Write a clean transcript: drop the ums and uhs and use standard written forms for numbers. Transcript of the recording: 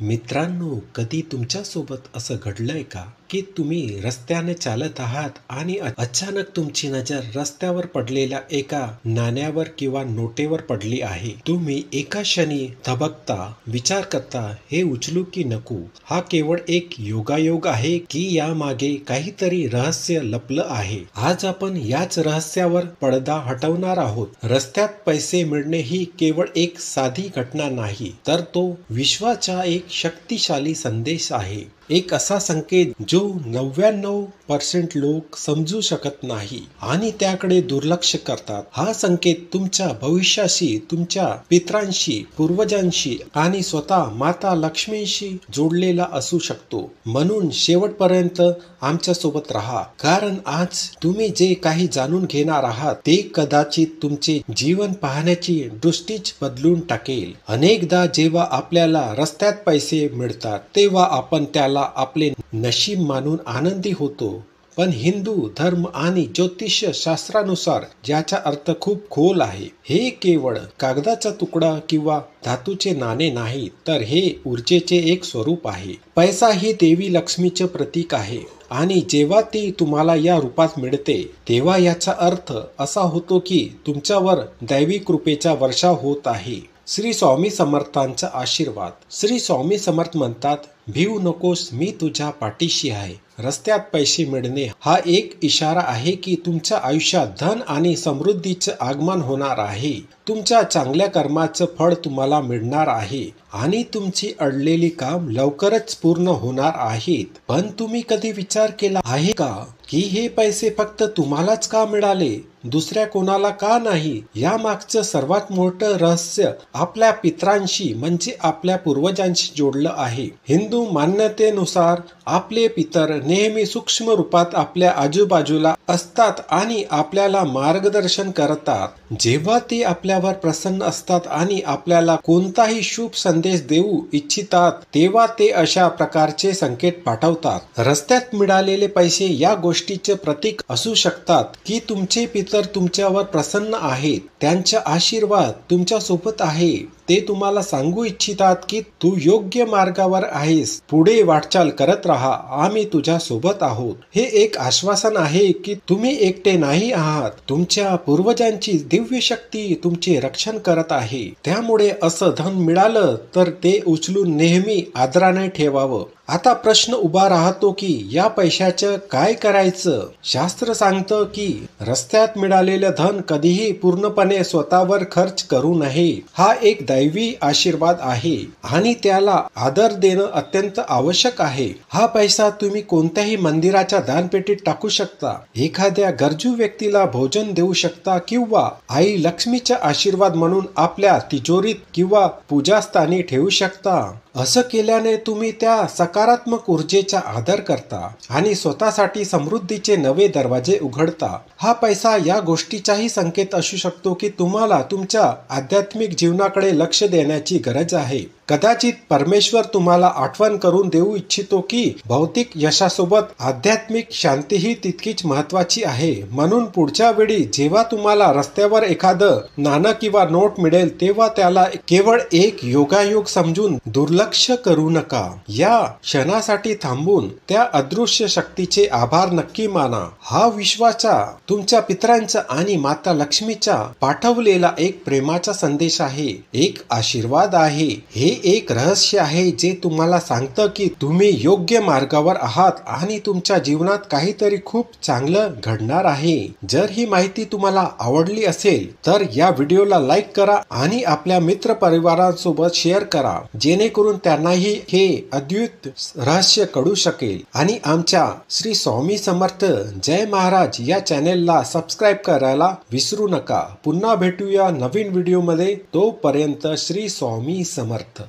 मित्रांनो, कधी तुमच्यासोबत असं घडलंय का की तुम्ही रस्त्याने चालत आहात आणि अचानक तुमची नजर रस्त्यावर पडलेल्या एका नाण्यावर किंवा नोटेवर पडली आहे. तुम्ही एका क्षणी थबकता, विचार करता, हे उचलू की नको. हा केवळ एक योगायोग आहे की यामागे काहीतरी रहस्य लपलं आहे? आज आपण याच रहस्यावर पडदा हटवणार आहोत. रस्त्यात पैसे मिळणे ही केवळ एक साधी घटना नाही, तर तो विश्वाचा एक शक्तिशाली संदेश आहे. एक असा संकेत जो 99% लोक समजू शकत नाही आणि त्याकडे दुर्लक्ष करतात. हा संकेत तुमच्या भविष्याशी, तुमच्या पितरांशी, पूर्वजांशी आणि स्वतः माता लक्ष्मीशी जोडलेला असू शकतो. म्हणून शेवटपर्यंत आमच्या सोबत राहा, कारण आज तुम्ही जे काही जाणून घेणार आहात ते कदाचित तुमचे जीवन पाहण्याची दृष्टीच बदलून टाकेल. अनेकदा जेव्हा आपल्याला रस्त्यात पैसे मिळतात तेव्हा आपण त्याला आपले नशीब मानून आनंदी होतो, पण हिंदू धर्म आणि ज्योतिष्य शास्त्रानुसार ज्याचा अर्थ खूप खोल आहे. हे केवळ कागदाचा तुकडा किंवा धातूचे नाणे नाही, तर हे ऊर्जेचे एक स्वरूप आहे. पैसा ही देवी लक्ष्मीचे प्रतीक आहे आणि जेव्हा ती तुम्हाला या रूपात मिळते तेव्हा याचा अर्थ असा होतो की तुमच्यावर दैवी कृपेचा वर्षाव होत आहे. श्री स्वामी समर्थांचा आशीर्वाद. श्री स्वामी समर्थ म्हणतात, भिवू नकोस, मी तुझ्या पाठीशी आहे. रस्त्यात पैसे मिळणे हा एक इशारा आहे की तुमच्या आयुष्यात धन आणि समृद्धीचे आगमन होणार आहे. तुमच्या चांगल्या कर्माचं फळ तुम्हाला मिळणार आहे आणि तुमची अडलेली काम लवकरच पूर्ण होणार आहेत. पण तुम्ही कधी विचार केला आहे का की हे पैसे फक्त तुम्हालाच का मिळाले, दुसऱ्या कोणाला का नाही? या मागचं सर्वात मोठं रहस्य आपल्या पितरांशी म्हणजे आपल्या पूर्वजांशी जोडलं आहे. हिंदू मान्यतेनुसार आपले पितर नेहमी सूक्ष्म रूपात आपल्या आजूबाजूला असतात आणि आपल्याला मार्गदर्शन करतात. जेव्हा ते आपल्यावर प्रसन्न असतात आणि आपल्याला कोणताही शुभ संदेश देऊ इच्छितात तेव्हा ते अशा प्रकारचे संकेत पाठवतात. रस्त्यात मिळालेले पैसे या गोष्टीचे प्रतीक असू शकतात की तुमचे पितर तुमच्यावर प्रसन्न आहेत, त्यांचा आशीर्वाद तुमच्या सोबत आहे. ते तुम्हाला सांगू इच्छितात की तू योग्य मार्गावर आहेस, पुढे वाटचाल करत राहा, आम्ही तुझ्या सोबत आहोत. हे एक आश्वासन आहे की तुम्ही एकटे नाही आहात. तुमच्या पूर्वजांची दिव्य शक्ती तुमचे रक्षण करत आहे. त्यामुळे असं धन मिळालं तर ते उचलून नेहमी आदराने ठेवावं. आता प्रश्न उभा राहतो की या पैशाचं काय करायचं? शास्त्र सांगतं की रस्त्यात मिळालेलं धन कधीही पूर्णपणे स्वतःवर खर्च करू नये. हा एक दैवी आशीर्वाद आहे आणि त्याला आदर देणं अत्यंत आवश्यक आहे. हा पैसा तुम्ही कोणत्याही मंदिराच्या दानपेटीत टाकू शकता, एखाद्या गरजू व्यक्तीला भोजन देऊ शकता किंवा आई लक्ष्मीचा आशीर्वाद म्हणून आपल्या तिजोरीत किंवा पूजास्थानी ठेवू शकता. असं केल्याने तुम्ही त्या सकारात्मक ऊर्जेचा आदर करता आणि स्वतःसाठी समृद्धीचे नवे दरवाजे उघडता. हा पैसा या गोष्टीचाही संकेत असू शकतो की तुम्हाला तुमच्या आध्यात्मिक जीवनाकडे लक्ष देण्याची गरज आहे. कदाचित परमेश्वर तुम्हाला आठवण करून देऊ इच्छितो की भौतिक यशासोबत आध्यात्मिक शांतीही तितकीच महत्वाची आहे. म्हणून पुढच्या वेळी जेव्हा तुम्हाला रस्त्यावर एखादं नाणं किंवा नोट मिळेल तेव्हा त्याला केवळ एक योगायोग समजून दुर्लक्ष करू नका. या क्षणासाठी थांबून त्या अदृश्य शक्तीचे आभार नक्की माना. हा विश्वाचा, तुमच्या पितरांचा आणि माता लक्ष्मीचा पाठवलेला एक प्रेमाचा संदेश आहे, एक आशीर्वाद आहे. हे एक रहस्य आहे जे तुम्हाला सांगतं की तुम्ही योग्य मार्गावर आहात आणि तुमच्या जीवनात काहीतरी खूप चांगलं घडणार आहे. जर ही माहिती तुम्हाला आवडली असेल तर या व्हिडिओला लाईक करा आणि आपल्या मित्र परिवारांसोबत शेअर करा, जेणेकरून त्यांनाही हे अद्भुत रहस्य कळू शकेल. आणि आमच्या श्री स्वामी समर्थ जय महाराज या चॅनेलला सबस्क्राईब करायला विसरू नका. पुन्हा भेटूया नवीन व्हिडिओमध्ये. तोपर्यंत श्री स्वामी समर्थ.